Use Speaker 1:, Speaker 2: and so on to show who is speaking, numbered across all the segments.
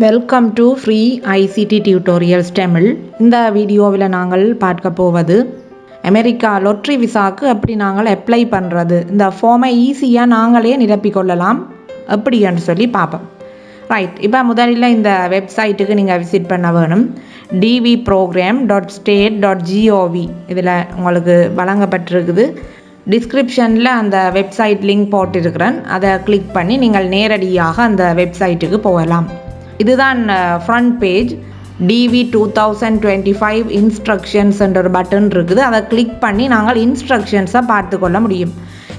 Speaker 1: Welcome to free ICT tutorials Tamil. இந்த வீடியோவில் நாங்கள் பார்க்க போவது அமெரிக்கா லொட்ரி விசாவுக்கு எப்படி நாங்கள் அப்ளை பண்ணுறது, இந்த ஃபார்மை ஈஸியாக நாங்களே நிரப்பிக்கொள்ளலாம் எப்படின்னு சொல்லி பார்ப்போம். ரைட், இப்போ முதலில் இந்த வெப்சைட்டுக்கு நீங்கள் விசிட் பண்ண வேணும். dvprogram.state.gov இதில் உங்களுக்கு வழங்கப்பட்டிருக்குது. டிஸ்கிரிப்ஷனில் அந்த வெப்சைட் லிங்க் போட்டிருக்கிறேன். அதை கிளிக் பண்ணி நீங்கள் நேரடியாக அந்த வெப்சைட்டுக்கு போகலாம். இதுதான் ஃப்ரண்ட் பேஜ். DV 2025 இன்ஸ்ட்ரக்ஷன்ஸ் என்ற ஒரு பட்டன் இருக்குது. அதை கிளிக் பண்ணி நாங்கள் இன்ஸ்ட்ரக்ஷன்ஸை பார்த்து கொள்ள முடியும்.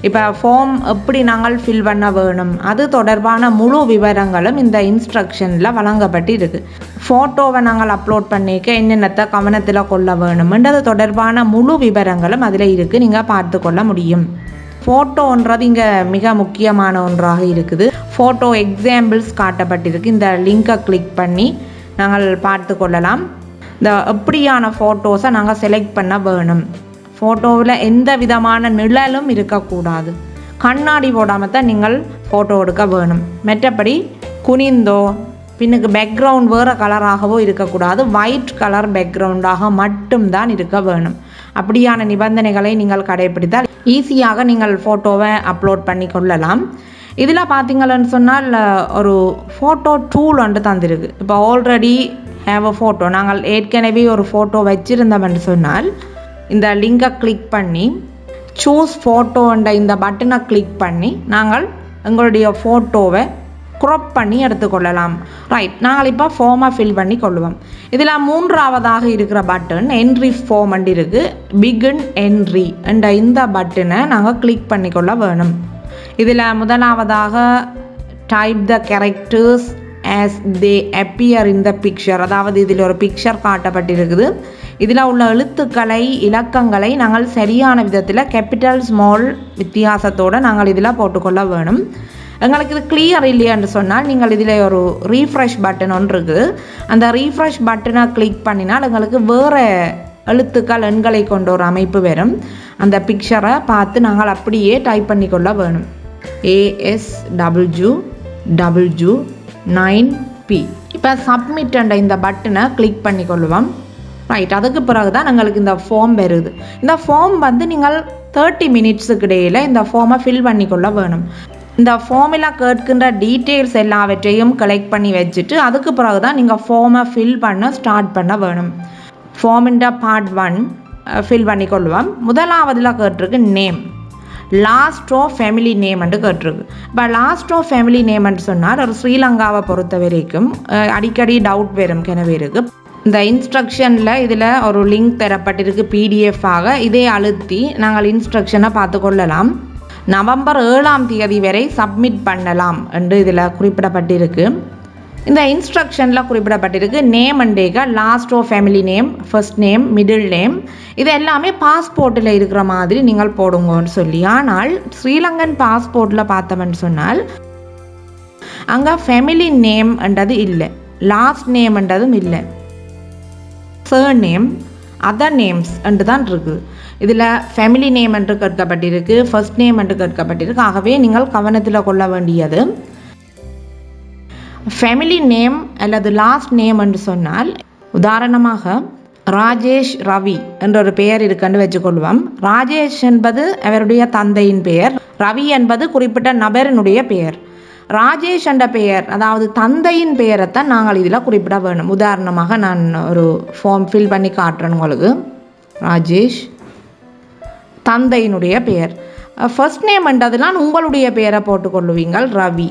Speaker 1: இப்போ ஃபார்ம் எப்படி நாங்கள் ஃபில் பண்ண வேணும் அது தொடர்பான முழு விவரங்களும் இந்த இன்ஸ்ட்ரக்ஷனில் வழங்கப்பட்டு இருக்குது. ஃபோட்டோவை நாங்கள் அப்லோட் பண்ணிக்க என்னென்னத்தை கவனத்தில் கொள்ள வேணும்ன்றது தொடர்பான முழு விவரங்களும் அதில் இருக்குது, நீங்கள் பார்த்து கொள்ள முடியும். ஃபோட்டோன்றது இங்கே மிக முக்கியமான ஒன்றாக இருக்குது. ஃபோட்டோ எக்ஸாம்பிள்ஸ் காட்டப்பட்டிருக்கு. இந்த லிங்கை கிளிக் பண்ணி நாங்கள் பார்த்து கொள்ளலாம். இந்த எப்படியான ஃபோட்டோஸை நாங்கள் செலக்ட் பண்ண வேணும். ஃபோட்டோவில் எந்த விதமான நிழலும் இருக்கக்கூடாது. கண்ணாடி போடாமல் தான் நீங்கள் ஃபோட்டோ எடுக்க வேணும். மற்றபடி குனிந்தோ பின்னுக்கு பேக்ரவுண்ட் வேறு கலராகவோ இருக்கக்கூடாது. ஒயிட் கலர் பேக்ரவுண்டாக மட்டும்தான் இருக்க வேணும். அப்படியான நிபந்தனைகளை நீங்கள் கடைபிடித்தால் ஈஸியாக நீங்கள் ஃபோட்டோவை அப்லோட் பண்ணி கொள்ளலாம். இதில் பார்த்தீங்கன்னு சொன்னால் ஒரு ஃபோட்டோ டூல் ஒன்று தந்திருக்கு. இப்போ ஆல்ரெடி ஹேவ் அ ஃபோட்டோ, நாங்கள் ஏற்கனவே ஒரு ஃபோட்டோ வச்சுருந்தோம்னு சொன்னால் இந்த லிங்கை கிளிக் பண்ணி சூஸ் ஃபோட்டோன்ற இந்த பட்டனை கிளிக் பண்ணி நாங்கள் எங்களுடைய ஃபோட்டோவை க்ராப் பண்ணி எடுத்துக்கொள்ளலாம். ரைட், நாங்கள் இப்போ ஃபார்மை ஃபில் பண்ணி கொள்ளுவோம். இதில் மூன்றாவதாக இருக்கிற பட்டன் என்ட்ரி ஃபார்ம் அண்ட் இருக்குது. பிகின் என்ட்ரி என்ற இந்த பட்டனை நாங்கள் கிளிக் பண்ணிக்கொள்ள வேணும். இதில் முதலாவதாக type the characters as they appear in the picture, அதாவது இதில் ஒரு பிக்சர் காட்டப்பட்டிருக்குது. இதில் உள்ள எழுத்துக்களை இலக்கங்களை நாங்கள் சரியான விதத்தில் கேபிட்டல் ஸ்மால் வித்தியாசத்தோடு நாங்கள் இதில் போட்டுக்கொள்ள வேணும். எங்களுக்கு இது கிளியர் இல்லையான்னு சொன்னால் நீங்கள் இதில் ஒரு ரீஃப்ரெஷ் பட்டன் ஒன்று இருக்குது. அந்த ரீஃப்ரெஷ் பட்டனை கிளிக் பண்ணினால் எங்களுக்கு வேறு எழுத்துக்கள் எண்களை கொண்ட ஒரு அமைப்பு வரும். அந்த பிக்சரை பார்த்து நாங்கள் அப்படியே டைப் பண்ணிக்கொள்ள வேணும். ASWW9P. இப்போ சப்மிட் என்ற இந்த பட்டனை கிளிக் பண்ணிக்கொள்ளுவோம். ரைட், அதுக்கு பிறகு தான் எங்களுக்கு இந்த ஃபார்ம் வருது. இந்த ஃபார்ம் நீங்கள் 30 மினிட்ஸுக்கு இடையில் இந்த ஃபார்மை ஃபில் பண்ணிக்கொள்ள வேணும். இந்த ஃபார்மில் கேட்கின்ற டீட்டெயில்ஸ் எல்லாவற்றையும் கலெக்ட் பண்ணி வச்சுட்டு அதுக்கு பிறகு தான் நீங்கள் ஃபார்மை ஃபில் பண்ண ஸ்டார்ட் பண்ண வேணும். ஃபார்மின்ற பார்ட் 1 ஃபில் பண்ணிக்கொள்வோம். முதலாவதில் கேட்டிருக்கு நேம், லாஸ்ட் ரோ ஃபேமிலி நேம்ன்ட்டு கேட்டிருக்கு. இப்போ லாஸ்ட் ரோ ஃபேமிலி நேம்ன்னு சொன்னால் ஒரு ஸ்ரீலங்காவை பொறுத்த வரைக்கும் அடிக்கடி டவுட் வரும் கிணவேருக்கு. இந்த இன்ஸ்ட்ரக்ஷனில் இதில் ஒரு லிங்க் தரப்பட்டிருக்கு PDF ஆக. இதே அழுத்தி நாங்கள் இன்ஸ்ட்ரக்ஷனை பார்த்து கொள்ளலாம். நவம்பர் 7 வரை சப்மிட் பண்ணலாம் என்று இதில் குறிப்பிடப்பட்டிருக்கு. இந்த இன்ஸ்ட்ரக்ஷனில் குறிப்பிடப்பட்டிருக்கு நேம் அண்டேக last row family name, first name, middle name, இது எல்லாமே பாஸ்போர்ட்டில் இருக்கிற மாதிரி நீங்கள் போடுங்கன்னு சொல்லி. ஆனால் ஸ்ரீலங்கன் பாஸ்போர்ட்டில் பார்த்தோம்னு சொன்னால் அங்கே ஃபேமிலி நேம்ன்றது இல்லை, லாஸ்ட் நேம்ன்றதும் இல்லை, சர் நேம், அதர் நேம்ஸ் என்று தான் இருக்குது. இதில் ஃபேமிலி நேம் என்று கேட்கப்பட்டிருக்கு, ஃபர்ஸ்ட் நேம் என்று கேட்கப்பட்டிருக்கு. ஆகவே நீங்கள் கவனத்தில் கொள்ள வேண்டியது ஃபேமிலி நேம் அல்லது லாஸ்ட் நேம் என்று சொன்னால், உதாரணமாக ராஜேஷ் ரவி என்ற ஒரு பெயர் இருக்குன்னு வச்சுக்கொள்வோம். ராஜேஷ் என்பது அவருடைய தந்தையின் பெயர், ரவி என்பது குறிப்பிட்ட நபரினுடைய பெயர். ராஜேஷ் என்ற பெயர், அதாவது தந்தையின் பெயரைத்தான் நாங்கள் இதில் குறிப்பிட வேணும். உதாரணமாக நான் ஒரு ஃபார்ம் ஃபில் பண்ணி காட்டுறேன் உங்களுக்கு. ராஜேஷ் தந்தையினுடைய பெயர். ஃபர்ஸ்ட் நேம் என்றதுலாம் உங்களுடைய பெயரை போட்டுக்கொள்ளுவீங்கள், ரவி.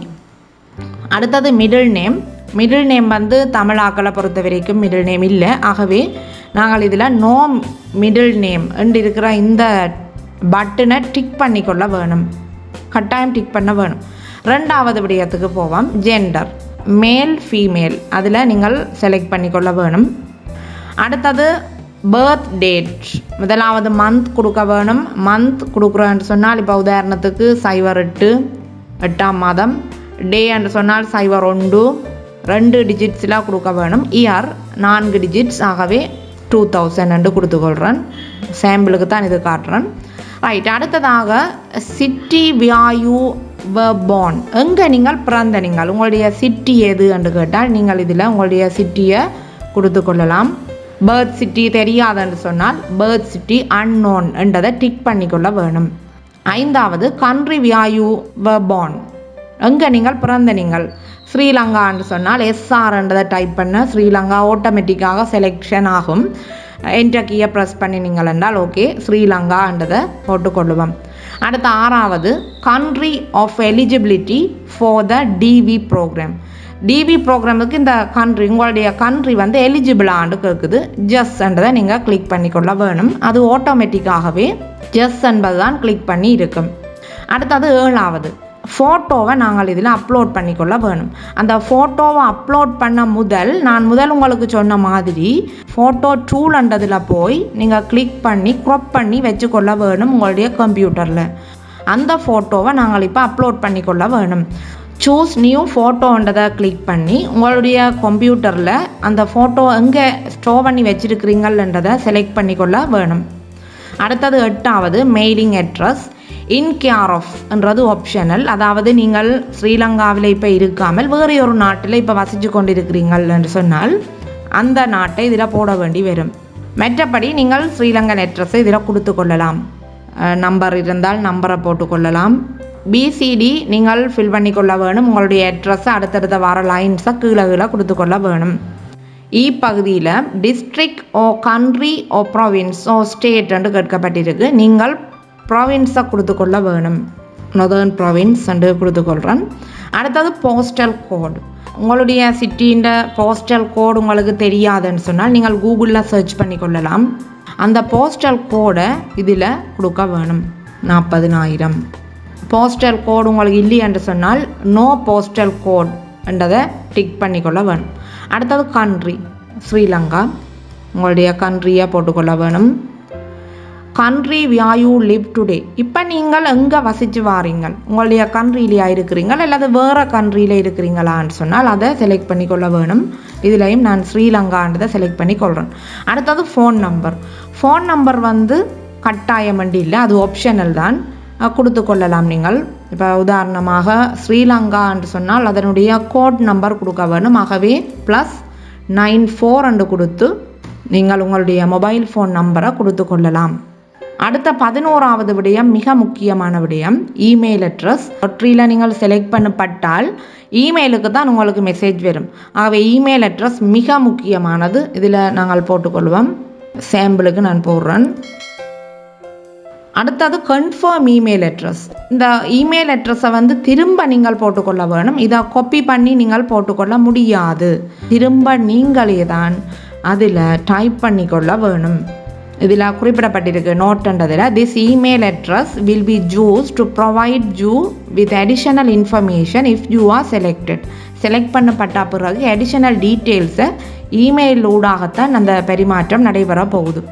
Speaker 1: அடுத்தது மிடில் நேம். மிடில் நேம் தமிழாக்களை பொறுத்த வரைக்கும் மிடில் நேம் இல்லை. ஆகவே நாங்கள் இதில் நோ மிடில் நேம் என்று இருக்கிற இந்த பட்டனை டிக் பண்ணிக்கொள்ள வேணும், கட்டாயம் டிக் பண்ண வேணும். ரெண்டாவது விடயத்துக்கு போவோம். ஜெண்டர், மேல் ஃபீமேல், அதில் நீங்கள் செலக்ட் பண்ணிக்கொள்ள வேணும். அடுத்தது பர்த் டேட், முதலாவது மந்த் கொடுக்க வேணும். மந்த் கொடுக்குறோன்னு சொன்னால் இப்போ உதாரணத்துக்கு 08/8 மாதம், டே என்று சொன்னால் 01, 2 டிஜிட்ஸில் கொடுக்க வேணும். இயர் 4 டிஜிட்ஸ், ஆகவே 2000 என்று கொடுத்துக்கொள்கிறேன். சாம்பிளுக்கு தான் இது காட்டுறேன். ரைட், அடுத்ததாக சிட்டி, வியாயு were born. எங்கே நீங்கள் பிறந்த நீங்கள் உங்களுடைய சிட்டி எது என்று கேட்டால் நீங்கள் இதில் உங்களுடைய சிட்டியை கொடுத்து கொள்ளலாம். பேர்த் சிட்டி தெரியாதுன்னு சொன்னால் பேர்த் சிட்டி அன்னோன் என்றதை டிக் பண்ணிக்கொள்ள வேணும். 5வது country where you were born. எங்கே நீங்கள் பிறந்த நீங்கள் ஸ்ரீலங்கான்னு சொன்னால் எஸ்ஆர்ன்றதை டைப் பண்ண ஸ்ரீலங்கா ஆட்டோமேட்டிக்காக செலெக்ஷன் ஆகும். என்டர் கீயை ப்ரெஸ் பண்ணினீங்கள் என்றால் ஓகே ஸ்ரீலங்கான்றதை போட்டுக்கொள்ளுவோம். அடுத்த 6வது country of eligibility for the TV program. TV ப்ரோக்ராமுக்கு இந்த கண்ட்ரி உங்களுடைய கண்ட்ரி வந்து எலிஜிபிளான்னு கேட்குது. ஜஸ் என்றதை நீங்கள் கிளிக் பண்ணிக்கொள்ள வேணும். அது ஆட்டோமேட்டிக்காகவே ஜஸ் என்பது தான் கிளிக் பண்ணி இருக்கும். அடுத்தது 7வது ஃபோட்டோவை நாங்கள் இதில் அப்லோட் பண்ணிக்கொள்ள வேணும். அந்த ஃபோட்டோவை அப்லோட் பண்ண நான் உங்களுக்கு சொன்ன மாதிரி ஃபோட்டோ டூல்ன்றதில் போய் நீங்கள் கிளிக் பண்ணி க்ராப் பண்ணி வச்சுக்கொள்ள வேணும் உங்களுடைய கம்ப்யூட்டரில். அந்த ஃபோட்டோவை நாங்கள் இப்போ அப்லோட் பண்ணிக்கொள்ள வேணும். சூஸ் நியூ ஃபோட்டோன்றதை கிளிக் பண்ணி உங்களுடைய கம்ப்யூட்டரில் அந்த ஃபோட்டோ எங்கே ஸ்டோர் பண்ணி வச்சுருக்கிறீங்கன்றதை செலக்ட் பண்ணிக்கொள்ள வேணும். அடுத்தது 8வது mailing address. In care of என்றது ஆப்ஷனல். அதாவது நீங்கள் ஸ்ரீலங்காவில் இப்போ இருக்காமல் வேறு ஒரு நாட்டில் இப்போ வசித்து கொண்டிருக்கிறீர்கள் என்று சொன்னால் அந்த நாட்டை இதில் போட வேண்டி வரும். மற்றபடி நீங்கள் ஸ்ரீலங்கன் அட்ரஸை இதில் கொடுத்து கொள்ளலாம். நம்பர் இருந்தால் நம்பரை போட்டுக்கொள்ளலாம். பிசிடி நீங்கள் ஃபில் பண்ணிக்கொள்ள வேணும். உங்களுடைய அட்ரஸை அடுத்தடுத்த வர லைன்ஸை கீழே கொடுத்து கொள்ள வேணும். பகுதியில் டிஸ்ட்ரிக்ட் ஓ கண்ட்ரி ஓ ப்ராவின்ஸ் ஓ ஸ்டேட் என்று கேட்கப்பட்டிருக்கு. நீங்கள் ப்ராவின்ஸை கொடுத்துக்கொள்ள வேணும். நொதர்ன் ப்ராவின்ஸ் என்று கொடுத்துக்கொள்கிறேன். அடுத்தது போஸ்டல் கோடு. உங்களுடைய சிட்டின்ற போஸ்டல் கோடு உங்களுக்கு தெரியாதுன்னு சொன்னால் நீங்கள் கூகுளில் சர்ச் பண்ணி கொள்ளலாம். அந்த போஸ்டல் கோடை இதில் கொடுக்க வேணும். 40,000. போஸ்டல் கோடு உங்களுக்கு இல்லையென்று சொன்னால் நோ போஸ்டல் கோட் என்றதை டிக் பண்ணிக்கொள்ள வேணும். அடுத்தது கண்ட்ரி ஸ்ரீலங்கா. உங்களுடைய கண்ட்ரியை போட்டுக்கொள்ள வேணும். Country where you live today. இப்போ நீங்கள் எங்கே வசித்து வாரீங்க உங்களுடைய கண்ட்ரியிலையா இருக்கிறீங்கள் அல்லது வேறு கண்ட்ரியில் இருக்கிறீங்களான்னு சொன்னால் அதை செலக்ட் பண்ணிக்கொள்ள வேணும். இதுலேயும் நான் ஸ்ரீலங்கான்றதை செலக்ட் பண்ணிக்கொள்கிறேன். அடுத்தது ஃபோன் நம்பர். ஃபோன் நம்பர் வந்து கட்டாயம் வண்டி இல்லை, அது ஆப்ஷனல் தான், கொடுத்து கொள்ளலாம். நீங்கள் இப்போ உதாரணமாக ஸ்ரீலங்கான்னு சொன்னால் அதனுடைய கோட் நம்பர் கொடுக்க வேணும். ஆகவே +94 என்று கொடுத்து நீங்கள் உங்களுடைய மொபைல் ஃபோன் நம்பரை கொடுத்து கொள்ளலாம். அடுத்த 11வது விடயம் மிக முக்கியமான விடயம் இமெயில் அட்ரஸ். ஒற்றியில் நீங்கள் செலக்ட் பண்ணப்பட்டால் இமெயிலுக்கு தான் உங்களுக்கு மெசேஜ் வரும். ஆகவே இமெயில் அட்ரஸ் மிக முக்கியமானது. இதில் நாங்கள் போட்டுக்கொள்வோம். சாம்பிளுக்கு நான் போடுறேன். அடுத்தது கன்ஃபார்ம் இமெயில் அட்ரஸ். இந்த இமெயில் அட்ரஸை வந்து திரும்ப நீங்கள் போட்டுக்கொள்ள வேணும். இதை காப்பி பண்ணி நீங்கள் போட்டுக்கொள்ள முடியாது. திரும்ப நீங்களே தான் அதில் டைப் பண்ணிக்கொள்ள வேணும். இதில் குறிப்பிடப்பட்டிருக்கு நோட்ன்றதில் this email address will be use to provide you with additional information if you are selected. Select பண்ணப்பட்ட பிறகு அடிஷனல் டீட்டெயில்ஸை இமெயில் ஊடாகத்தான் அந்த பரிமாற்றம் நடைபெற போகுது.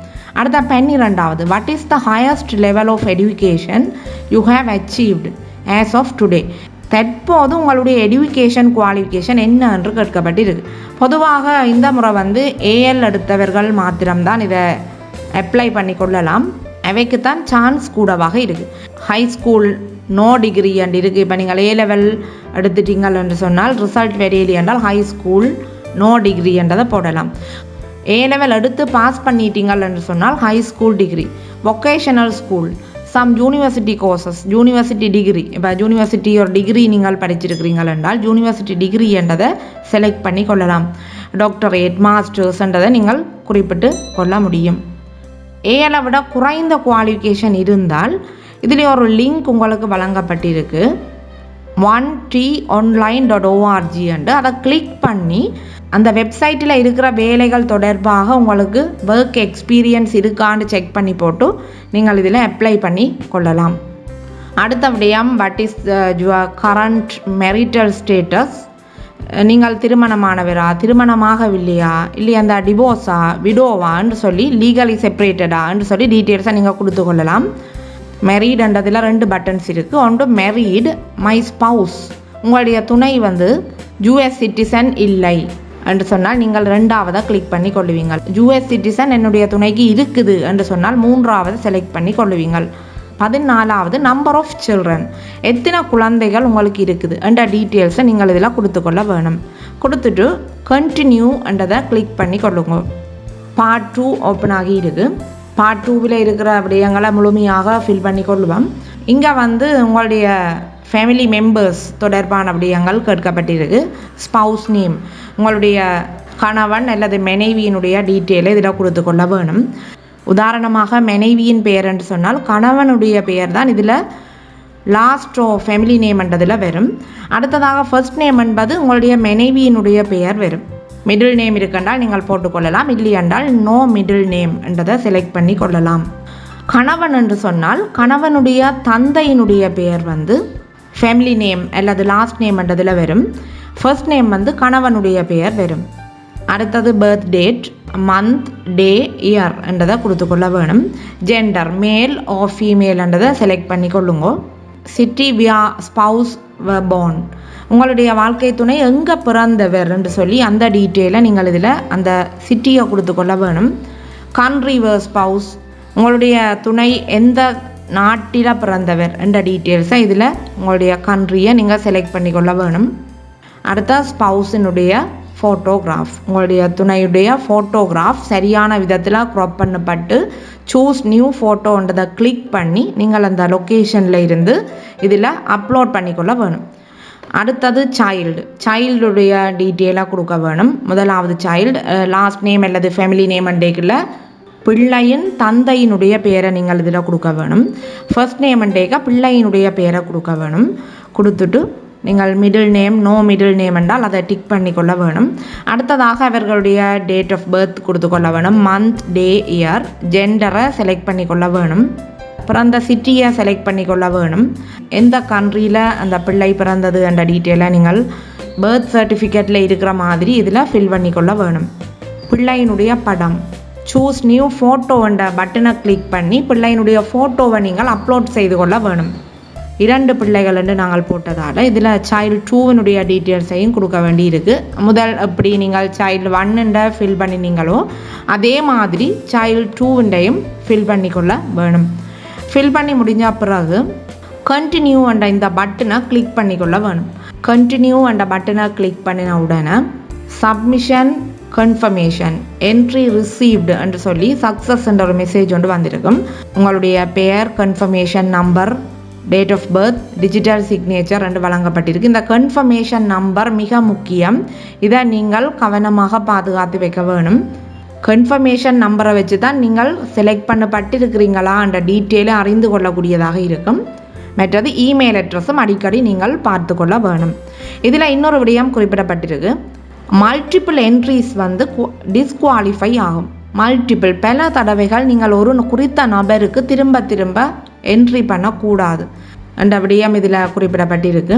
Speaker 1: அடுத்த 12வது what is the highest level of education you have achieved as of today. தற்போது உங்களுடைய எஜுகேஷன் குவாலிஃபிகேஷன் என்ன என்று கேட்கப்பட்டிருக்கு. பொதுவாக இந்த முறை வந்து ஏஎல் எடுத்தவர்கள் மாத்திரம்தான் இதை அப்ளை பண்ணி கொள்ளலாம். அவைக்குத்தான் சான்ஸ் கூடவாக இருக்குது. High school no degree and இருக்குது. இப்போ நீங்கள் A-level எடுத்துட்டீங்கள் என்று சொன்னால் ரிசல்ட் வெரியலி என்றால் ஹை ஸ்கூல் நோ டிகிரி என்றதை போடலாம். A-level எடுத்து பாஸ் பண்ணிட்டீங்கள் என்று சொன்னால் high school degree. Vocational school some university courses university degree. இப்போ யூனிவர்சிட்டி ஒரு டிகிரி நீங்கள் படிச்சிருக்கிறீங்கள் என்றால் யூனிவர்சிட்டி டிகிரி என்றதை செலக்ட் பண்ணி கொள்ளலாம். டாக்டரேட் மாஸ்டர்ஸ் என்றதை நீங்கள் குறிப்பிட்டு கொள்ள முடியும். ஏஐ விட குறைந்த குவாலிஃபிகேஷன் இருந்தால் இதில் ஒரு லிங்க் உங்களுக்கு வழங்கப்பட்டிருக்கு 1tonline.org என்று அதை கிளிக் பண்ணி அந்த வெப்சைட்டில் இருக்கிற வேலைகள் தொடர்பாக உங்களுக்கு ஒர்க் எக்ஸ்பீரியன்ஸ் இருக்கான்னு செக் பண்ணி போட்டு நீங்கள் இதில் அப்ளை பண்ணி கொள்ளலாம். அடுத்த விடயம் what is your current marital status. நீங்கள் திருமணமானவரா திருமணமாகவில்லையா இல்லை அந்த டிவோர்ஸா விடோவான்னு சொல்லி லீகலி செப்பரேட்டடா என்று சொல்லி டீட்டெயில்ஸை நீங்கள் கொடுத்து கொள்ளலாம். மெரீடுன்றதில் 2 பட்டன்ஸ் இருக்குது. ஒன்று மெரீட் மை ஸ்பவுஸ், உங்களுடைய துணை வந்து யூஎஸ் சிட்டிசன் இல்லை என்று சொன்னால் நீங்கள் 2ஆவதை கிளிக் பண்ணி கொள்ளுவீங்கள். யூஎஸ் சிட்டிசன் என்னுடைய துணைக்கு இருக்குது என்று சொன்னால் 3ஆவது செலக்ட் பண்ணி கொள்ளுவீங்கள். 14வது நம்பர் ஆஃப் சில்ட்ரன், எத்தனை குழந்தைகள் உங்களுக்கு இருக்குது என்ற டீட்டெயில்ஸை நீங்கள் இதில் கொடுத்துக்கொள்ள வேணும். கொடுத்துட்டு கண்டினியூ என்றதை கிளிக் பண்ணி கொள்ளுங்க. பார்ட் 2 ஓப்பன் ஆகி இருக்குது. பார்ட் 2வில் இருக்கிற விடயங்களை முழுமையாக ஃபில் பண்ணி கொள்ளுவோம். இங்கே உங்களுடைய ஃபேமிலி மெம்பர்ஸ் தொடர்பான விடயங்கள் கேட்கப்பட்டிருக்கு. ஸ்பவுஸ் நேம், உங்களுடைய கணவன் அல்லது மனைவியினுடைய டீட்டெயிலை இதில் கொடுத்து கொள்ள வேணும். உதாரணமாக மனைவியின் பெயர் என்று சொன்னால் கணவனுடைய பெயர் தான் இதில் லாஸ்ட்டோ ஃபேமிலி நேம் என்றதில் வரும். அடுத்ததாக ஃபர்ஸ்ட் நேம் என்பது உங்களுடைய மனைவியினுடைய பெயர் வரும். மிடில் நேம் இருக்கின்றால் நீங்கள் போட்டுக்கொள்ளலாம், இல்லை என்றால் நோ மிடில் நேம் என்றதை செலக்ட் பண்ணி கொள்ளலாம். கணவன் என்று சொன்னால் கணவனுடைய தந்தையினுடைய பெயர் ஃபேமிலி நேம் அல்லது லாஸ்ட் நேம் என்றதில் வரும். ஃபர்ஸ்ட் நேம் கணவனுடைய பெயர் வரும். அடுத்தது பர்த் டேட், மந்த், டே, இயர் என்றதை கொடுத்துக்கொள்ள வேணும். ஜெண்டர் மேல் ஓ ஃபீமேல் என்றதை செலக்ட் பண்ணி கொள்ளுங்க. சிட்டி வியா ஸ்பவுஸ் பார்ன், உங்களுடைய வாழ்க்கை துணை எங்கே பிறந்தவர் என்று சொல்லி அந்த டீட்டெயிலை நீங்கள் இதில் அந்த சிட்டியை கொடுத்துக்கொள்ள வேணும். கண்ட்ரி வர் ஸ்பவுஸ், உங்களுடைய துணை எந்த நாட்டில் பிறந்தவர் என்ற டீட்டெயில்ஸை இதில் உங்களுடைய கண்ட்ரியை நீங்கள் செலக்ட் பண்ணிக்கொள்ள வேணும். அடுத்த ஸ்பவுஸினுடைய ஃபோட்டோகிராஃப், உங்களுடைய துணையுடைய ஃபோட்டோகிராஃப் சரியான விதத்தில் க்ராப் பண்ணப்பட்டு சூஸ் நியூ ஃபோட்டோன்றதை கிளிக் பண்ணி நீங்கள் அந்த லொக்கேஷனில் இருந்து இதில் அப்லோட் பண்ணிக்கொள்ள வேணும். அடுத்தது சைல்டுடைய டீட்டெயிலாக கொடுக்க வேணும். முதலாவது சைல்டு, லாஸ்ட் நேம் அல்லது ஃபேமிலி நேம் அண்டேக்கில் பிள்ளையின் தந்தையினுடைய பெயரை நீங்கள் இதில் கொடுக்க வேணும். ஃபர்ஸ்ட் நேம் அண்டேக்க பிள்ளையினுடைய பெயரை கொடுக்க வேணும். கொடுத்துட்டு நீங்கள் middle name no middle name என்றால் அதை டிக் பண்ணிக்கொள்ள வேணும். அடுத்ததாக அவர்களுடைய டேட் ஆஃப் பர்த் கொடுத்துக்கொள்ள வேணும். மந்த், டே, இயர், ஜெண்டரை செலக்ட் பண்ணிக்கொள்ள வேணும். பிறந்த சிட்டியை செலக்ட் பண்ணிக்கொள்ள வேணும். எந்த கண்ட்ரியில் அந்த பிள்ளை பிறந்தது என்ற டீட்டெயிலை நீங்கள் பர்த் சர்டிஃபிகேட்டில் இருக்கிற மாதிரி இதில் ஃபில் பண்ணிக்கொள்ள வேணும். பிள்ளையினுடைய படம், சூஸ் நியூ ஃபோட்டோ என்ற பட்டனை கிளிக் பண்ணி பிள்ளையினுடைய ஃபோட்டோவை நீங்கள் அப்லோட் செய்து கொள்ள வேணும். 2 பிள்ளைகள் என்று நாங்கள் போட்டதால் இதில் சைல்டு 2வினுடைய டீட்டெயில்ஸையும் கொடுக்க வேண்டி இருக்குது. முதல் எப்படி நீங்கள் சைல்டு 1 ஃபில் பண்ணினீங்களோ அதே மாதிரி சைல்டு 2 ஃபில் பண்ணிக்கொள்ள வேணும். ஃபில் பண்ணி முடிஞ்ச பிறகு கண்டினியூ என்ற இந்த பட்டனை கிளிக் பண்ணிக்கொள்ள வேணும். கண்டினியூ என்ற பட்டனை கிளிக் பண்ணின உடனே சப்மிஷன் கன்ஃபர்மேஷன் என்ட்ரி ரிசீவ்டு என்று சொல்லி சக்ஸஸ் என்ற ஒரு மெசேஜ் ஒன்று வந்திருக்கும். உங்களுடைய பெயர், confirmation number, date of birth, digital signature என்று வழங்கப்பட்டிருக்கு. இந்த கன்ஃபர்மேஷன் நம்பர் மிக முக்கியம். இதை நீங்கள் கவனமாக பாதுகாத்து வைக்க வேணும். கன்ஃபர்மேஷன் நம்பரை வச்சு தான் நீங்கள் செலக்ட் பண்ணப்பட்டிருக்கிறீங்களா என்ற டீட்டெயிலை அறிந்து கொள்ளக்கூடியதாக இருக்கும். மற்றது இமெயில் அட்ரஸும் அடிக்கடி நீங்கள் பார்த்து கொள்ள வேணும். இதில் இன்னொரு விடயம் குறிப்பிடப்பட்டிருக்கு. மல்டிபிள் என்ட்ரிஸ் டிஸ்குவாலிஃபை ஆகும். மல்டிபிள் பல தடவைகள் நீங்கள் ஒரு குறித்த நபருக்கு திரும்ப என்ட்ரி பண்ணக்கூடாது என்ற விடயம் இதில் குறிப்பிடப்பட்டிருக்கு.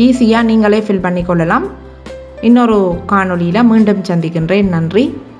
Speaker 1: ஈஸியாக நீங்களே ஃபில் பண்ணிக்கொள்ளலாம். இன்னொரு காணொளியில் மீண்டும் சந்திக்கின்றேன். நன்றி.